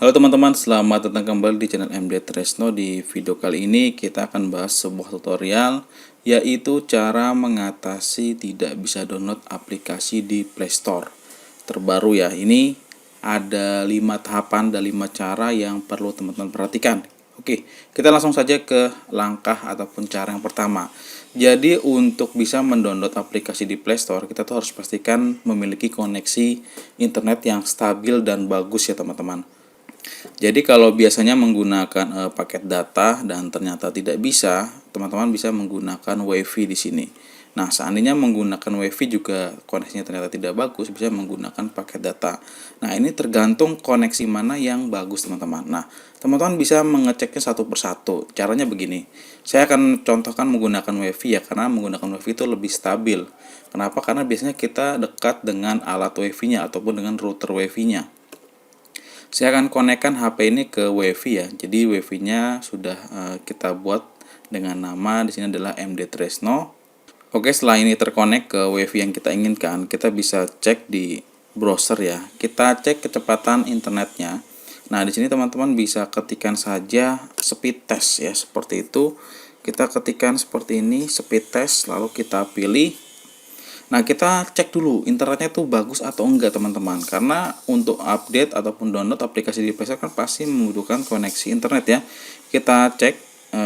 Halo teman-teman, selamat datang kembali di channel MD Tresno. Di video kali ini kita akan bahas sebuah tutorial, yaitu cara mengatasi tidak bisa download aplikasi di Play Store. Terbaru ya, ini ada 5 tahapan dan 5 cara yang perlu teman-teman perhatikan. Oke, kita langsung saja ke langkah ataupun cara yang pertama. Jadi untuk bisa mendownload aplikasi di Play Store, kita tuh harus pastikan memiliki koneksi internet yang stabil dan bagus ya teman-teman. Jadi kalau biasanya menggunakan paket data dan ternyata tidak bisa, teman-teman bisa menggunakan WiFi di sini. Nah, seandainya menggunakan WiFi juga koneksinya ternyata tidak bagus, bisa menggunakan paket data. Nah, ini tergantung koneksi mana yang bagus, teman-teman. Nah, teman-teman bisa mengeceknya satu persatu. Caranya begini. Saya akan contohkan menggunakan WiFi ya, karena menggunakan WiFi itu lebih stabil. Kenapa? Karena biasanya kita dekat dengan alat WiFi-nya ataupun dengan router WiFi-nya. Saya akan konekkan HP ini ke WiFi ya. Jadi WiFi-nya sudah kita buat dengan nama di sini adalah MD Tresno. Oke, setelah ini terkonek ke WiFi yang kita inginkan, kita bisa cek di browser ya. Kita cek kecepatan internetnya. Nah, di sini teman-teman bisa ketikkan saja speed test ya, seperti itu. Kita ketikkan seperti ini, speed test, lalu kita pilih. Nah, kita cek dulu internetnya tuh bagus atau enggak teman-teman. Karena untuk update ataupun download aplikasi di Play Store kan pasti membutuhkan koneksi internet ya. Kita cek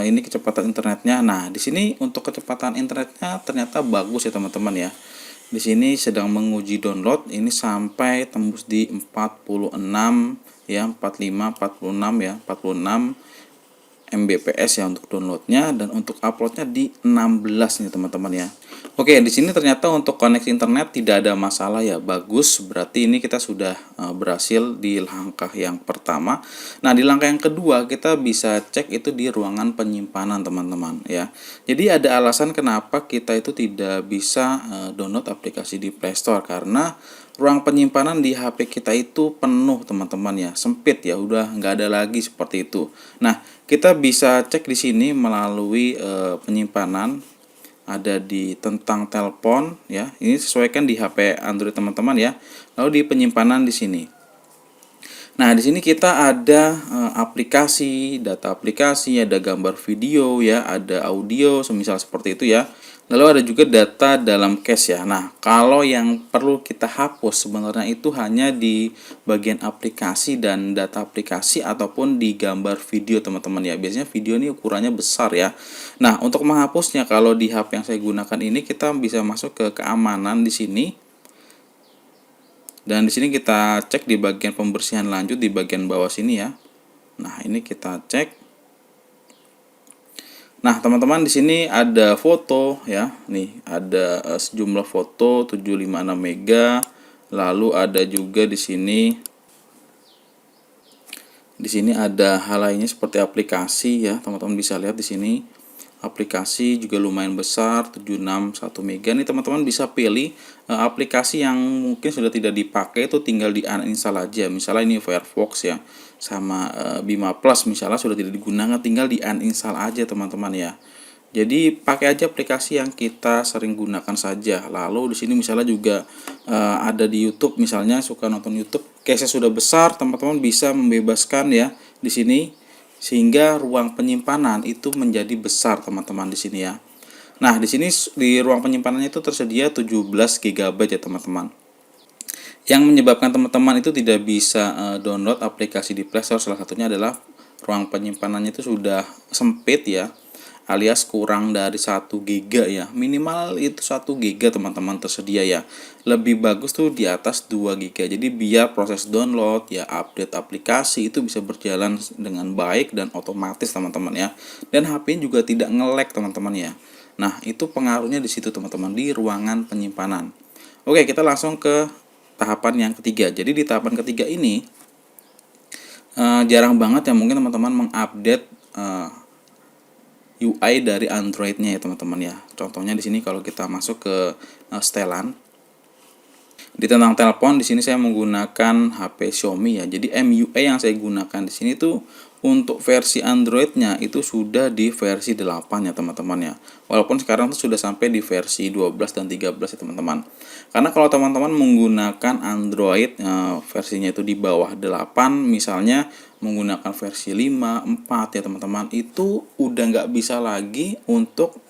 ini kecepatan internetnya. Nah, di sini untuk kecepatan internetnya ternyata bagus ya teman-teman ya. Di sini sedang menguji download ini sampai tembus di 46 ya, 45, 46 ya, 46 Mbps ya untuk downloadnya, dan untuk uploadnya di 16 nih teman-teman ya. Oke, di sini ternyata untuk koneksi internet tidak ada masalah ya, bagus. Berarti ini kita sudah berhasil di langkah yang pertama. Nah, di langkah yang kedua kita bisa cek itu di ruangan penyimpanan teman-teman ya. Jadi ada alasan kenapa kita itu tidak bisa download aplikasi di Play Store, karena ruang penyimpanan di HP kita itu penuh teman-teman ya, sempit ya, udah nggak ada lagi seperti itu. Nah, kita bisa cek di sini melalui penyimpanan, ada di tentang telepon ya. Ini sesuaikan di HP Android teman-teman ya. Lalu di penyimpanan di sini. Nah, di sini kita ada aplikasi, data aplikasi, ada gambar video ya, ada audio, semisal seperti itu ya. Lalu ada juga data dalam cache ya. Nah, kalau yang perlu kita hapus sebenarnya itu hanya di bagian aplikasi dan data aplikasi ataupun di gambar video teman-teman ya. Biasanya video ini ukurannya besar ya. Nah, untuk menghapusnya kalau di HP yang saya gunakan ini kita bisa masuk ke keamanan di sini. Dan di sini kita cek di bagian pembersihan lanjut di bagian bawah sini ya. Nah, ini kita cek. Nah, teman-teman di sini ada foto ya. Nih, ada sejumlah foto 756 mega. Lalu ada juga di sini ada hal lainnya seperti aplikasi ya. Teman-teman bisa lihat di sini. Aplikasi juga lumayan besar 761 mega. Nih teman-teman bisa pilih aplikasi yang mungkin sudah tidak dipakai, itu tinggal di uninstall aja. Misalnya ini Firefox ya, sama Bima Plus misalnya sudah tidak digunakan, tinggal di uninstall aja teman-teman ya. Jadi pakai aja aplikasi yang kita sering gunakan saja. Lalu di sini misalnya juga ada di YouTube, misalnya suka nonton YouTube, case-nya sudah besar, teman-teman bisa membebaskan ya di sini, sehingga ruang penyimpanan itu menjadi besar teman-teman di sini ya. Nah, di sini di ruang penyimpanannya itu tersedia 17 GB ya teman-teman. Yang menyebabkan teman-teman itu tidak bisa download aplikasi di Play Store salah satunya adalah ruang penyimpanannya itu sudah sempit ya, alias kurang dari 1 GB ya. Minimal itu 1 GB teman-teman tersedia ya. Lebih bagus tuh di atas 2 GB. Jadi biar proses download ya, update aplikasi itu bisa berjalan dengan baik dan otomatis teman-teman ya. Dan HP juga tidak nge-lag teman-teman ya. Nah, itu pengaruhnya di situ teman-teman, di ruangan penyimpanan. Oke, kita langsung ke tahapan yang ketiga. Jadi di tahapan ketiga ini jarang banget ya mungkin teman-teman mengupdate UI dari Android-nya ya teman-teman ya. Contohnya di sini kalau kita masuk ke setelan di tentang telepon, di sini saya menggunakan HP Xiaomi ya. Jadi MIUI yang saya gunakan di sini tuh untuk versi Androidnya itu sudah di versi 8 ya teman-teman ya. Walaupun sekarang tuh sudah sampai di versi 12 dan 13 ya teman-teman. Karena kalau teman-teman menggunakan Android versinya itu di bawah 8, misalnya menggunakan versi 5, 4 ya teman-teman, itu udah nggak bisa lagi untuk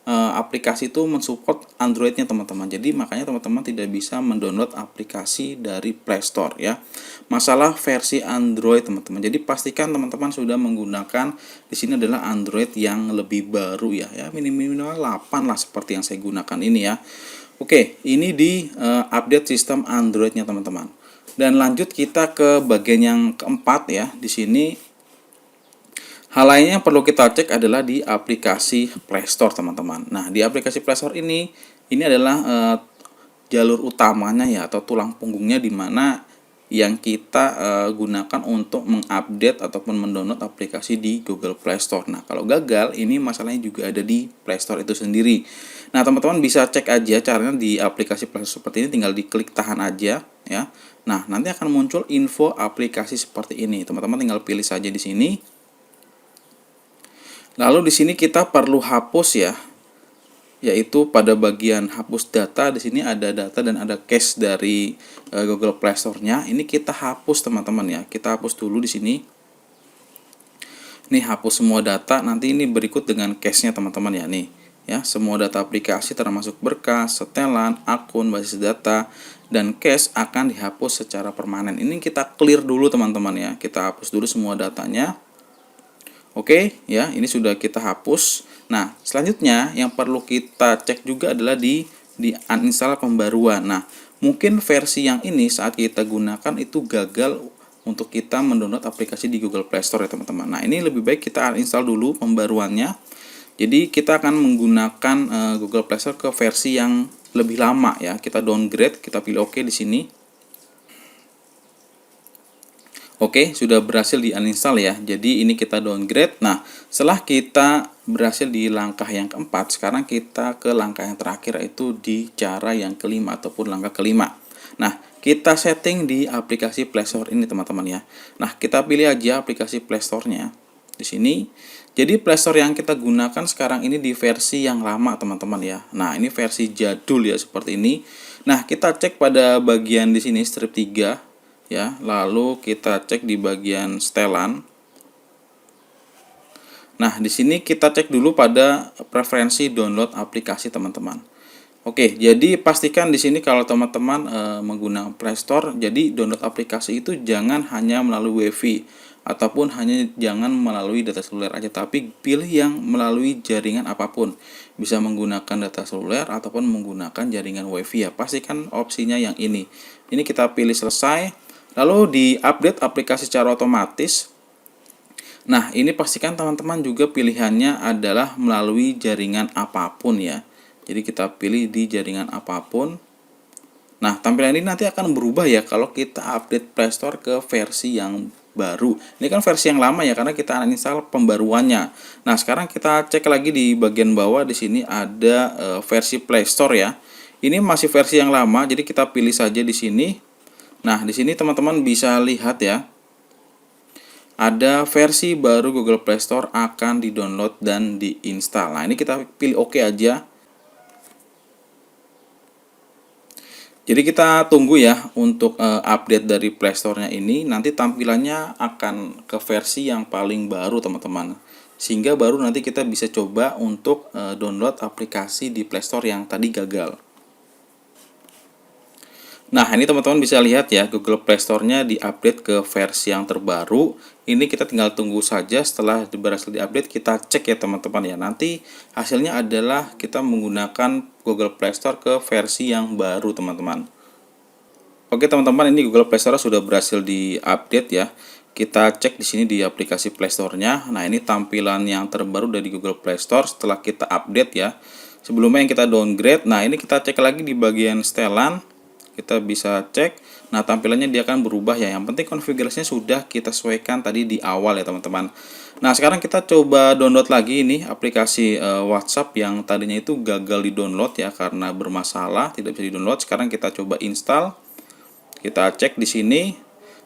aplikasi itu mensupport Androidnya teman-teman. Jadi makanya teman-teman tidak bisa mendownload aplikasi dari Play Store ya. Masalah versi Android teman-teman. Jadi pastikan teman-teman sudah menggunakan di sini adalah Android yang lebih baru ya minimal 8 lah seperti yang saya gunakan ini ya. Oke, ini di update sistem Androidnya teman-teman. Dan lanjut kita ke bagian yang keempat ya. Di sini hal lainnya yang perlu kita cek adalah di aplikasi Play Store teman-teman. Nah di aplikasi Play Store ini adalah jalur utamanya ya atau tulang punggungnya di mana yang kita gunakan untuk mengupdate ataupun mendownload aplikasi di Google Play Store. Nah kalau gagal ini masalahnya juga ada di Play Store itu sendiri. Nah teman-teman bisa cek aja caranya di aplikasi Play Store seperti ini, tinggal diklik tahan aja ya. Nah nanti akan muncul info aplikasi seperti ini. Teman-teman tinggal pilih saja di sini. Lalu di sini kita perlu hapus ya, yaitu pada bagian hapus data. Di sini ada data dan ada cache dari Google Play Store-nya. Ini kita hapus teman-teman ya. Kita hapus dulu di sini. Nih hapus semua data. Nanti ini berikut dengan cache-nya teman-teman ya nih. Ya, semua data aplikasi termasuk berkas, setelan, akun, basis data, dan cache akan dihapus secara permanen. Ini kita clear dulu teman-teman ya. Kita hapus dulu semua datanya. Oke ya, ini sudah kita hapus. Nah, selanjutnya yang perlu kita cek juga adalah di uninstall pembaruan. Nah, mungkin versi yang ini saat kita gunakan itu gagal untuk kita mendownload aplikasi di Google Play Store ya teman-teman. Nah, ini lebih baik kita uninstall dulu pembaruannya. Jadi kita akan menggunakan Google Play Store ke versi yang lebih lama ya. Kita downgrade, kita pilih OK di sini. Oke, sudah berhasil di uninstall ya. Jadi ini kita downgrade. Nah, setelah kita berhasil di langkah yang keempat, sekarang kita ke langkah yang terakhir, yaitu di cara yang kelima ataupun langkah kelima. Nah, kita setting di aplikasi Play Store ini teman-teman ya. Nah, kita pilih aja aplikasi Play Store-nya di sini. Jadi Play Store yang kita gunakan sekarang ini di versi yang lama teman-teman ya. Nah, ini versi jadul ya seperti ini. Nah, kita cek pada bagian di sini strip 3 ya, lalu kita cek di bagian setelan. Nah, di sini kita cek dulu pada preferensi download aplikasi teman-teman. Oke, jadi pastikan di sini kalau teman-teman menggunakan Play Store, jadi download aplikasi itu jangan hanya melalui WiFi ataupun hanya jangan melalui data seluler aja, tapi pilih yang melalui jaringan apapun. Bisa menggunakan data seluler ataupun menggunakan jaringan WiFi ya. Pastikan opsinya yang ini. Ini kita pilih selesai. Lalu di update aplikasi secara otomatis. Nah, ini pastikan teman-teman juga pilihannya adalah melalui jaringan apapun ya. Jadi kita pilih di jaringan apapun. Nah, tampilan ini nanti akan berubah ya kalau kita update Play Store ke versi yang baru. Ini kan versi yang lama ya karena kita uninstall pembaruannya. Nah, sekarang kita cek lagi di bagian bawah, di sini ada versi Play Store ya. Ini masih versi yang lama, jadi kita pilih saja di sini. Nah, di sini teman-teman bisa lihat ya. Ada versi baru Google Play Store akan di-download dan diinstal. Nah, ini kita pilih OK aja. Jadi kita tunggu ya untuk update dari Play Store-nya ini. Nanti tampilannya akan ke versi yang paling baru teman-teman. Sehingga baru nanti kita bisa coba untuk download aplikasi di Play Store yang tadi gagal. Nah, ini teman-teman bisa lihat ya, Google Play Store-nya diupdate ke versi yang terbaru. Ini kita tinggal tunggu saja, setelah berhasil diupdate kita cek ya teman-teman ya. Nanti hasilnya adalah kita menggunakan Google Play Store ke versi yang baru teman-teman. Oke teman-teman, ini Google Play Store sudah berhasil diupdate ya. Kita cek di sini di aplikasi Play Store-nya. Nah, ini tampilan yang terbaru dari Google Play Store setelah kita update ya. Sebelumnya yang kita downgrade. Nah, ini kita cek lagi di bagian setelan. Kita bisa cek. Nah, tampilannya dia akan berubah ya. Yang penting konfigurasinya sudah kita sesuaikan tadi di awal ya teman-teman. Nah, sekarang kita coba download lagi ini aplikasi WhatsApp yang tadinya itu gagal di-download ya karena bermasalah, tidak bisa di-download. Sekarang kita coba install. Kita cek di sini.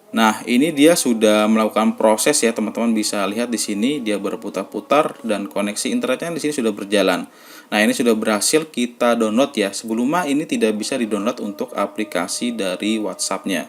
Nah, ini dia sudah melakukan proses ya, teman-teman bisa lihat di sini dia berputar-putar dan koneksi internetnya di sini sudah berjalan. Nah, ini sudah berhasil kita download ya. Sebelumnya ini tidak bisa di-download untuk aplikasi dari WhatsApp-nya.